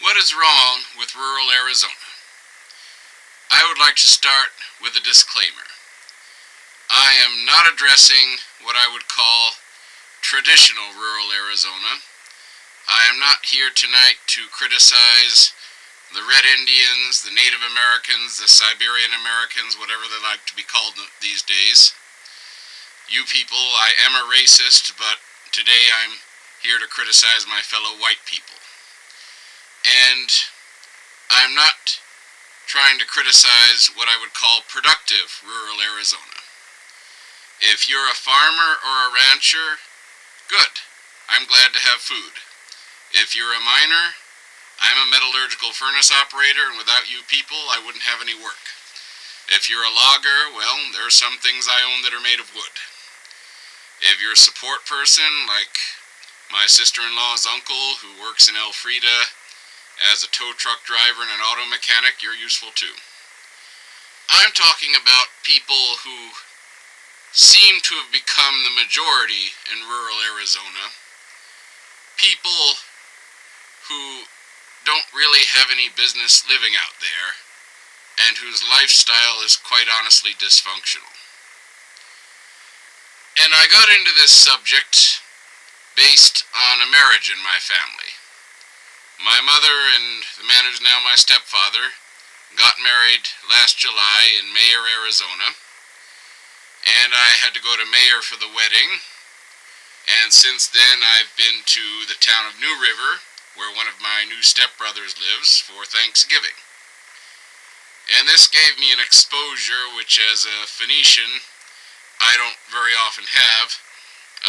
What is wrong with rural Arizona? I would like to start with a disclaimer. I am not addressing what I would call traditional rural Arizona. I am not here tonight to criticize the Red Indians, the Native Americans, the Siberian Americans, whatever they like to be called these days. You people, I am a racist, but today I'm here to criticize my fellow white people. And I'm not trying to criticize what I would call productive rural Arizona. If you're a farmer or a rancher, good. I'm glad to have food. If you're a miner, I'm a metallurgical furnace operator, and without you people, I wouldn't have any work. If you're a logger, well, there are some things I own that are made of wood. If you're a support person, like my sister-in-law's uncle, who works in Elfrida as a tow truck driver and an auto mechanic, you're useful too. I'm talking about people who seem to have become the majority in rural Arizona. People who don't really have any business living out there, and whose lifestyle is quite honestly dysfunctional. And I got into this subject based on a marriage in my family. My mother and the man who's now my stepfather got married last July in Mayer, Arizona, and I had to go to Mayer for the wedding, and since then I've been to the town of New River, where one of my new stepbrothers lives, for Thanksgiving. And this gave me an exposure which, as a Phoenician, I don't very often have,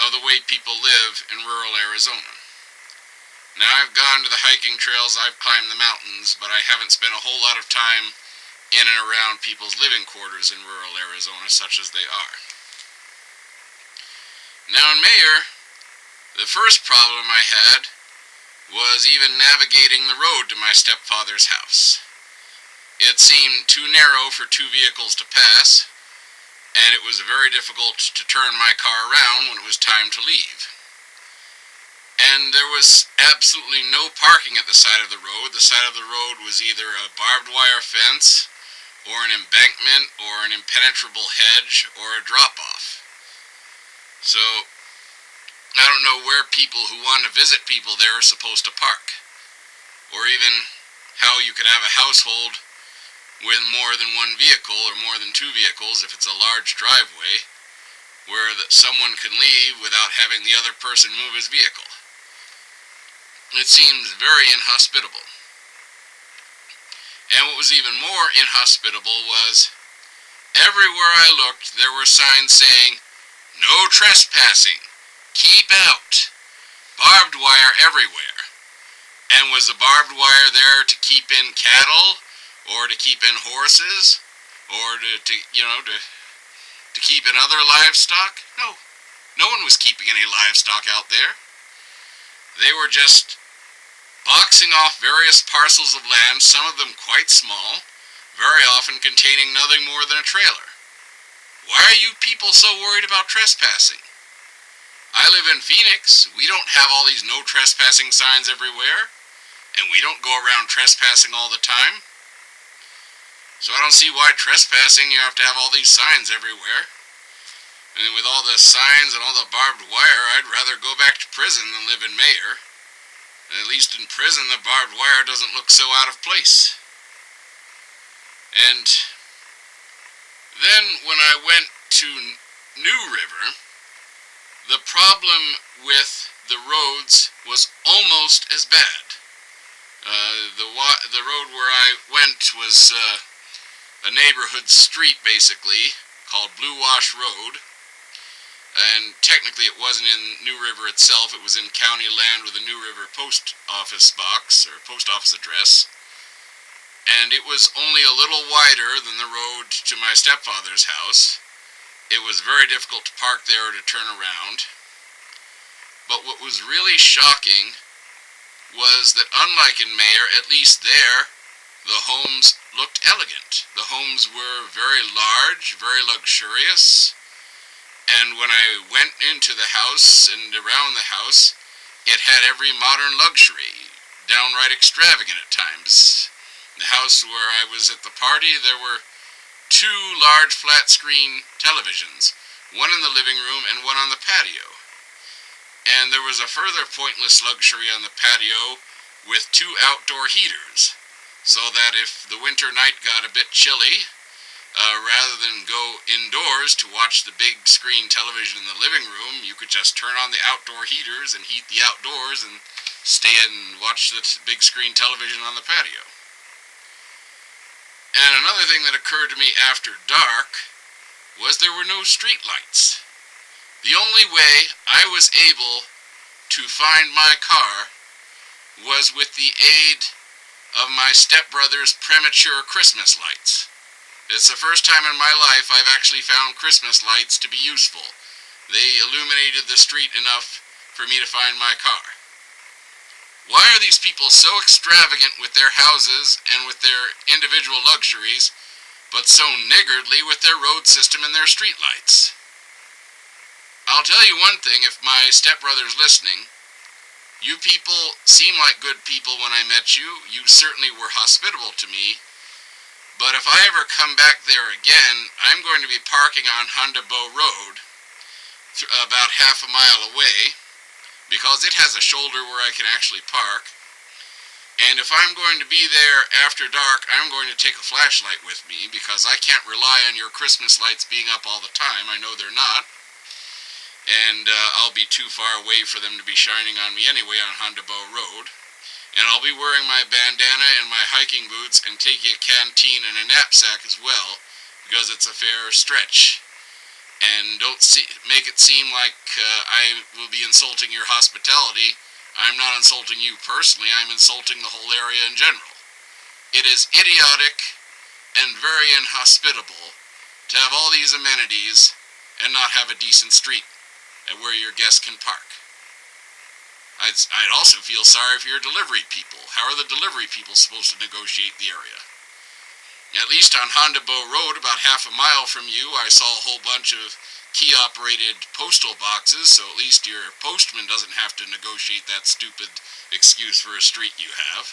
of the way people live in rural Arizona. Now, I've gone to the hiking trails, I've climbed the mountains, but I haven't spent a whole lot of time in and around people's living quarters in rural Arizona, such as they are. Now, in Mayer, the first problem I had was even navigating the road to my stepfather's house. It seemed too narrow for two vehicles to pass, and it was very difficult to turn my car around when it was time to leave. And there was absolutely no parking at the side of the road. The side of the road was either a barbed wire fence, or an embankment, or an impenetrable hedge, or a drop-off. So, I don't know where people who want to visit people there are supposed to park, or even how you could have a household with more than one vehicle or more than two vehicles if it's a large driveway where someone can leave without having the other person move his vehicle. It seems very inhospitable. And what was even more inhospitable was everywhere I looked there were signs saying, "No trespassing. Keep out." Barbed wire everywhere. And was the barbed wire there to keep in cattle, or to keep in horses, or to keep in other livestock? No. No one was keeping any livestock out there. They were just boxing off various parcels of land, some of them quite small, very often containing nothing more than a trailer. Why are you people so worried about trespassing? I live in Phoenix. We don't have all these no trespassing signs everywhere, and we don't go around trespassing all the time. So I don't see why trespassing you have to have all these signs everywhere. And with all the signs and all the barbed wire, I'd rather go back to prison than live in Mayer. And at least in prison, the barbed wire doesn't look so out of place. And then when I went to New River, the problem with the roads was almost as bad. The road where I went was a neighborhood street, basically, called Blue Wash Road. And technically it wasn't in New River itself, it was in county land with a New River post office box, or post office address. And it was only a little wider than the road to my stepfather's house. It was very difficult to park there or to turn around. But what was really shocking was that unlike in Mayer, at least there, the homes looked elegant. The homes were very large, very luxurious. And when I went into the house and around the house, it had every modern luxury, downright downright extravagant at times. In the house where I was at the party, there were two large flat-screen televisions, one in the living room and one on the patio. And there was a further pointless luxury on the patio with two outdoor heaters, so that if the winter night got a bit chilly, rather than go indoors to watch the big screen television in the living room, you could just turn on the outdoor heaters and heat the outdoors and stay and watch the big screen television on the patio. And another thing that occurred to me after dark was there were no street lights. The only way I was able to find my car was with the aid of my stepbrother's premature Christmas lights. It's the first time in my life I've actually found Christmas lights to be useful. They illuminated the street enough for me to find my car. Why are these people so extravagant with their houses and with their individual luxuries, but so niggardly with their road system and their street lights? I'll tell you one thing, if my stepbrother's listening, you people seem like good people when I met you. You certainly were hospitable to me. But if I ever come back there again, I'm going to be parking on Honda Bow Road, about half a mile away, because it has a shoulder where I can actually park. And if I'm going to be there after dark, I'm going to take a flashlight with me, because I can't rely on your Christmas lights being up all the time. I know they're not. And I'll be too far away for them to be shining on me anyway on Honda Bow Road. And I'll be wearing my bandana and my hiking boots and taking a canteen and a knapsack as well, because it's a fair stretch. And don't make it seem like I will be insulting your hospitality. I'm not insulting you personally, I'm insulting the whole area in general. It is idiotic and very inhospitable to have all these amenities and not have a decent street where your guests can park. I'd also feel sorry for your delivery people. How are the delivery people supposed to negotiate the area? At least on Honda Bow Road, about half a mile from you, I saw a whole bunch of key-operated postal boxes, so at least your postman doesn't have to negotiate that stupid excuse for a street you have.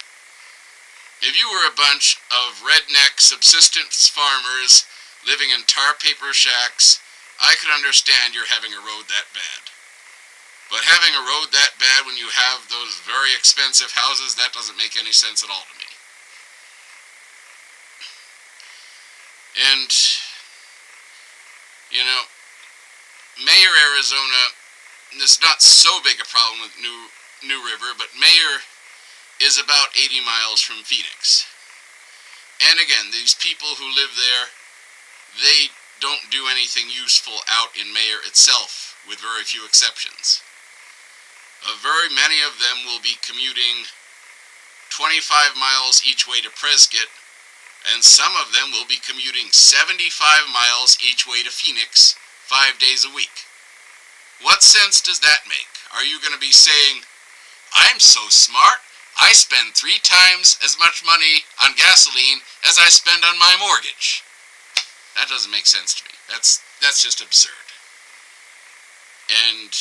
If you were a bunch of redneck subsistence farmers living in tar paper shacks, I could understand you're having a road that bad. But having a road that bad when you have those very expensive houses, that doesn't make any sense at all to me. And, you know, Mayer, Arizona, is not so big a problem with New River, but Mayer is about 80 miles from Phoenix. And again, these people who live there, they don't do anything useful out in Mayer itself, with very few exceptions. Very many of them will be commuting 25 miles each way to Prescott, and some of them will be commuting 75 miles each way to Phoenix 5 days a week. What sense does that make? Are you going to be saying, I'm so smart, I spend 3 times as much money on gasoline as I spend on my mortgage? That doesn't make sense to me. That's just absurd. And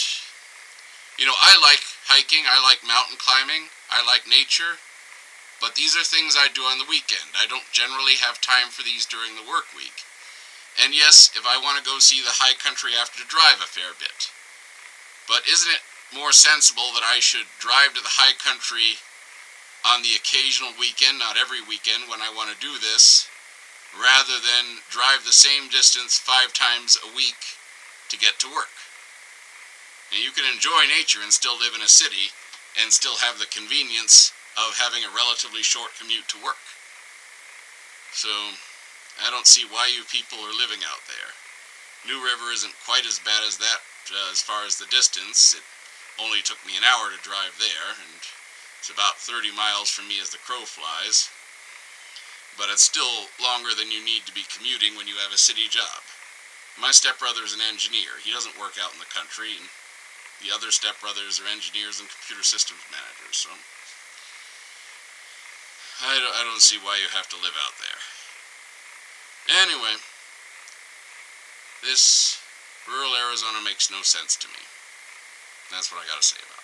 you know, I like hiking, I like mountain climbing, I like nature, but these are things I do on the weekend. I don't generally have time for these during the work week. And yes, if I want to go see the high country, I have to drive a fair bit. But isn't it more sensible that I should drive to the high country on the occasional weekend, not every weekend when I want to do this, rather than drive the same distance 5 times a week to get to work? And you can enjoy nature and still live in a city and still have the convenience of having a relatively short commute to work. So, I don't see why you people are living out there. New River isn't quite as bad as that as far as the distance. It only took me an hour to drive there, and it's about 30 miles from me as the crow flies. But it's still longer than you need to be commuting when you have a city job. My stepbrother's an engineer. He doesn't work out in the country, and the other stepbrothers are engineers and computer systems managers, so I don't see why you have to live out there. Anyway, this rural Arizona makes no sense to me. That's what I gotta say about it.